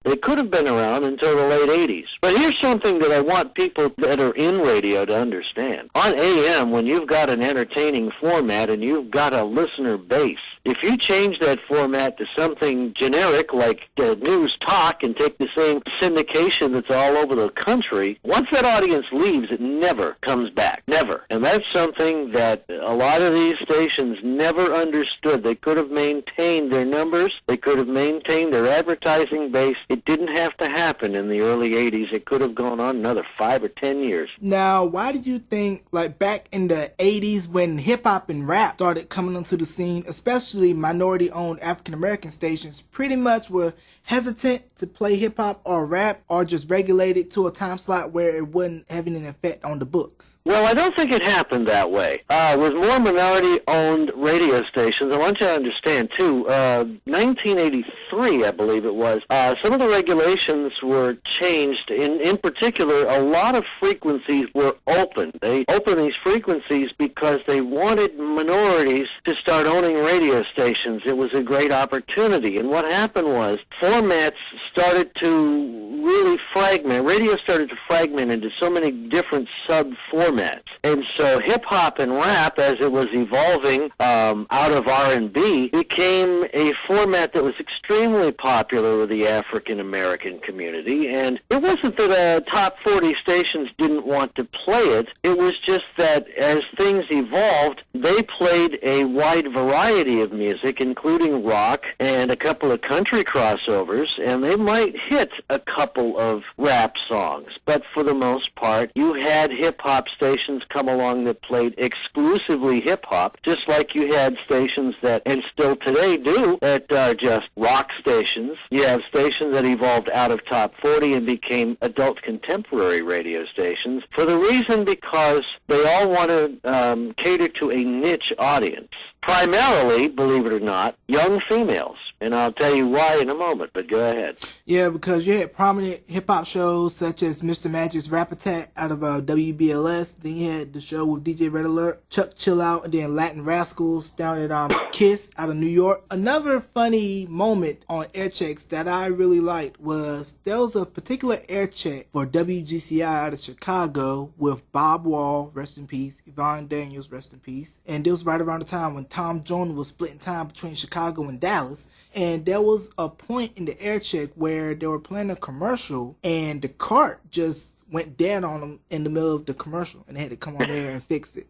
They could have been around until the late 80s. But here's something that I want people that are in radio to understand. On AM, when you've got an entertaining format and you've got a listener base, if you change that format to something generic like news talk and take the same syndication that's all over the country, once that audience leaves, it never comes back. Never. And that's something that a lot of these stations never understood. They could have maintained their numbers. They could have maintained their advertising base. It didn't have to happen in the early 80s. It could have gone on another 5 or 10 years. Now, why do you think, like back in the 80s when hip-hop and rap started coming onto the scene, especially minority-owned African-American stations pretty much were hesitant to play hip-hop or rap or just regulate it to a time slot where it wasn't having an effect on the books? Well, I don't think it happened that way. With more minority-owned radio stations, I want you to understand, too, 1983, I believe it was, some of the regulations were changed. In particular, a lot of frequencies were opened. They opened these frequencies because they wanted minorities to start owning radio stations. It was a great opportunity. And what happened was formats started to really fragment. Radio started to fragment into so many different sub-formats. And so hip-hop and rap, as it was evolving out of R&B, became a format that was extremely popular with the African-American community. And it wasn't that top 40 stations didn't want to play it. It was just that as things evolved, they played a wide variety of music, including rock and a couple of country crossovers, and they might hit a couple of rap songs. But for the most part, you had hip-hop stations come along that played exclusively hip-hop, just like you had stations that, and still today do, that are just rock stations. You have stations that evolved out of top 40 and became adult contemporary radio stations for the reason because they all want to cater to a niche audience. Primarily, believe it or not, young females. And I'll tell you why in a moment, but go ahead. Yeah, because you had prominent hip-hop shows such as Mr. Magic's Rap Attack out of WBLS. Then you had the show with DJ Red Alert, Chuck Chill Out, and then Latin Rascals down at KISS out of New York. Another funny moment on air checks that I really liked was there was a particular air check for WGCI out of Chicago with Bob Wall, rest in peace, Yvonne Daniels, rest in peace. And it was right around the time when Tom Jones was splitting time between Chicago and Dallas. And there was a point in the air check where they were playing a commercial and the cart just went dead on them in the middle of the commercial and they had to come on there and fix it.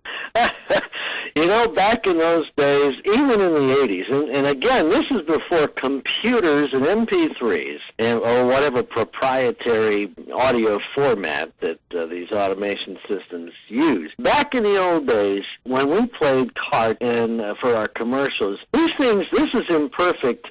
You know, back in those days, even in the 80s, and again, this is before computers and MP3s or whatever proprietary audio format that these automation systems use. Back in the old days, when we played cart and for our commercials, this is imperfect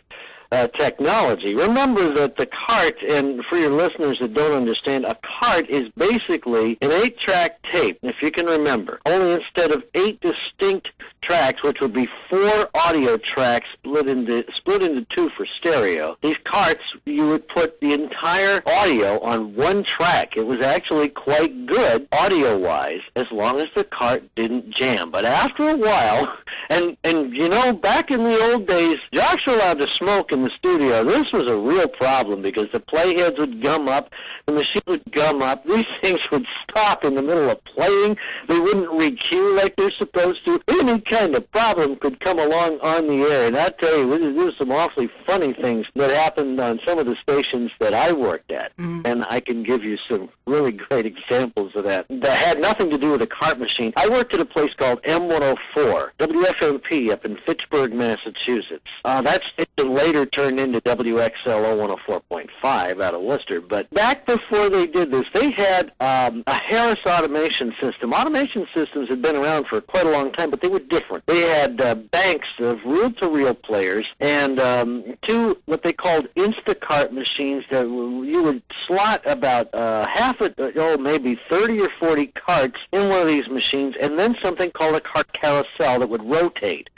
technology. Remember that the cart, and for your listeners that don't understand, a cart is basically an 8-track tape, if you can remember. Only instead of 8 distinct tracks, which would be 4 audio tracks split into 2 for stereo, these carts, you would put the entire audio on one track. It was actually quite good audio-wise, as long as the cart didn't jam. But after a while, and you know, back in the old days, jocks were allowed to smoke in the studio. This was a real problem because the playheads would gum up, the machine would gum up, these things would stop in the middle of playing, they wouldn't re-cue like they're supposed to. Any kind of problem could come along on the air, and I tell you, there were some awfully funny things that happened on some of the stations that I worked at, and I can give you some really great examples of that. That had nothing to do with a cart machine. I worked at a place called M104, WFMP up in Fitchburg, Massachusetts. That station later turned into WXLO 104.5 out of Worcester. But back before they did this, they had a Harris automation system. Automation systems had been around for quite a long time, but they were different. They had banks of reel-to-reel players and 2 what they called Instacart machines that you would slot about maybe 30 or 40 carts in one of these machines, and then something called a cart carousel that would rotate.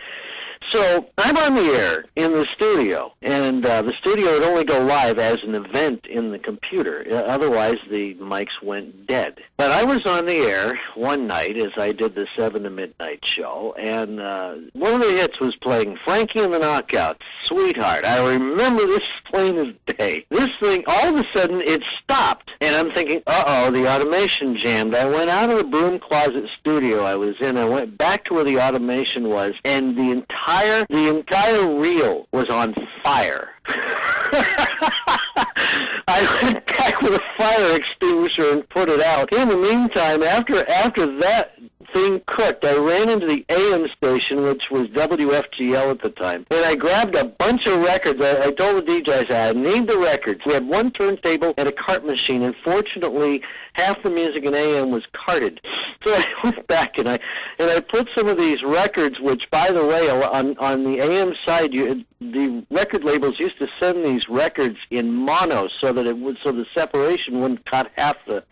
So I'm on the air in the studio, and the studio would only go live as an event in the computer. Otherwise, the mics went dead. But I was on the air one night as I did the 7 to midnight show, and one of the hits was playing Frankie and the Knockouts, Sweetheart. I remember this plain as day. This thing, all of a sudden, it stopped, and I'm thinking, uh-oh, the automation jammed. I went out of the broom closet studio I was in. I went back to where the automation was, and the entire reel was on fire. I went back with a fire extinguisher and put it out. In the meantime, after that thing cooked, I ran into the AM station, which was WFGL at the time, and I grabbed a bunch of records. I told the DJs I need the records. We had one turntable and a cart machine, and fortunately, half the music in AM was carted. So I went back and I put some of these records, which, by the way, on the AM side, the record labels used to send these records in mono so that the separation wouldn't cut half the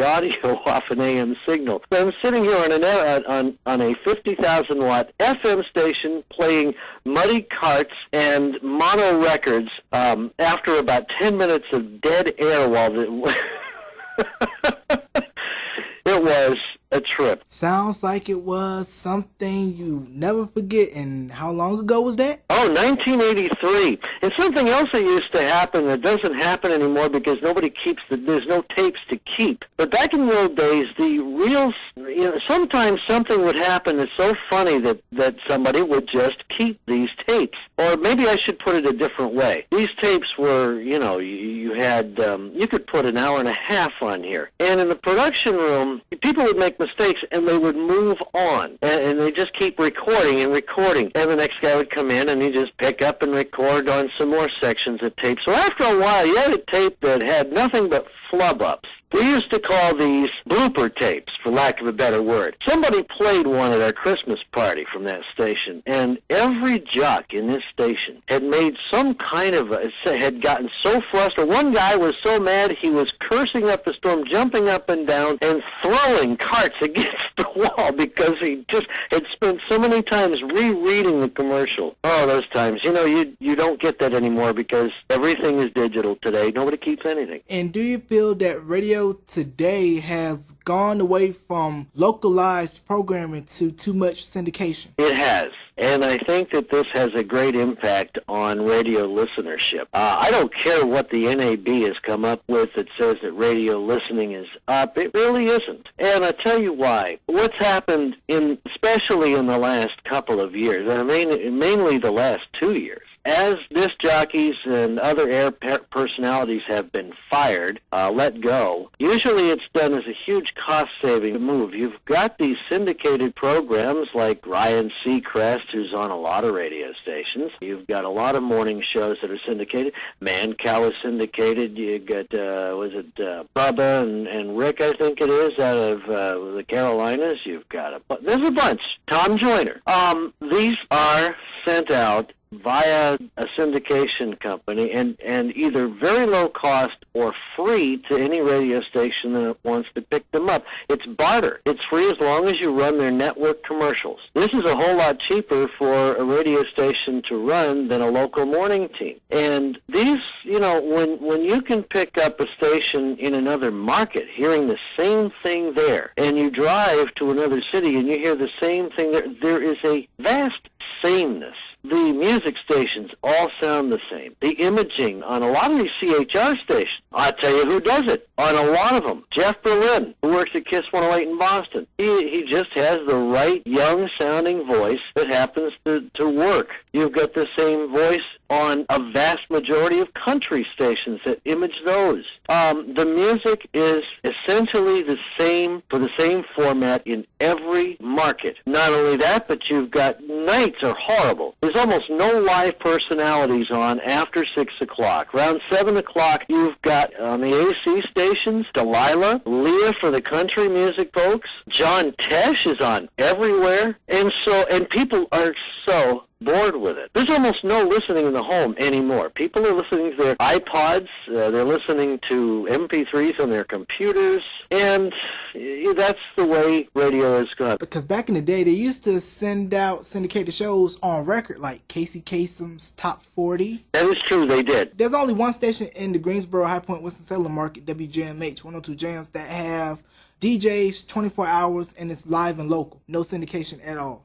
audio off an AM signal. So I'm sitting here on a 50,000 watt FM station playing Muddy Carts and mono records after about 10 minutes of dead air while it was a trip. Sounds like it was something you never forget. And how long ago was that? Oh, 1983. And something else that used to happen that doesn't happen anymore because nobody keeps there's no tapes to keep. But back in the old days, the reels, sometimes something would happen that's so funny that somebody would just keep these tapes. Or maybe I should put it a different way. These tapes were, you had, you could put an hour and a half on here. And in the production room, people would make mistakes and they would move on. And they just keep recording and recording. And the next guy would come in and he'd just pick up and record on some more sections of tape. So after a while, you had a tape that had nothing but flub-ups. We used to call these blooper tapes, for lack of a better word. Somebody played one at our Christmas party from that station, and every jock in this station had made some kind of had gotten so frustrated. One guy was so mad he was cursing up a storm, jumping up and down, and throwing carts against the wall because he just had spent so many times rereading the commercial. Oh, those times. You don't get that anymore because everything is digital today. Nobody keeps anything. And do you feel that radio today has gone away from localized programming to too much syndication? It has. And I think that this has a great impact on radio listenership. I don't care what the NAB has come up with that says that radio listening is up. It really isn't. And I'll tell you why. What's happened, especially in the last couple of years, mainly the last 2 years, as disc jockeys and other air personalities have been fired, let go, usually it's done as a huge cost-saving move. You've got these syndicated programs like Ryan Seacrest, who's on a lot of radio stations. You've got a lot of morning shows that are syndicated. Mancow is syndicated. You got, Bubba and Rick, I think it is, out of the Carolinas. You've got there's a bunch. Tom Joyner. These are sent out via a syndication company and either very low cost or free to any radio station that wants to pick them up. It's barter. It's free as long as you run their network commercials. This is a whole lot cheaper for a radio station to run than a local morning team. And these, when you can pick up a station in another market hearing the same thing there, and you drive to another city and you hear the same thing there is a vast sameness. The music stations all sound the same. The imaging on a lot of these CHR stations, I'll tell you who does it. On a lot of them, Jeff Berlin, who works at KISS 108 in Boston. He just has the right young-sounding voice that happens to work. You've got the same voice on a vast majority of country stations that image those. The music is essentially the same for the same format in every market. Not only that, but you've got nights are horrible. There's almost no live personalities on after 6 o'clock. Around 7 o'clock, you've got on the AC stations, Delilah, Leah for the country music folks. John Tesh is on everywhere. And people are so bored with it. There's almost no listening in the home anymore. People are listening to their iPods, they're listening to MP3s on their computers, and that's the way radio has gone. Because back in the day, they used to send out syndicated shows on record, like Casey Kasem's Top 40. That is true, they did. There's only one station in the Greensboro, High Point, Winston-Salem market, WJMH 102 Jams, that have DJs 24 hours and it's live and local. No syndication at all.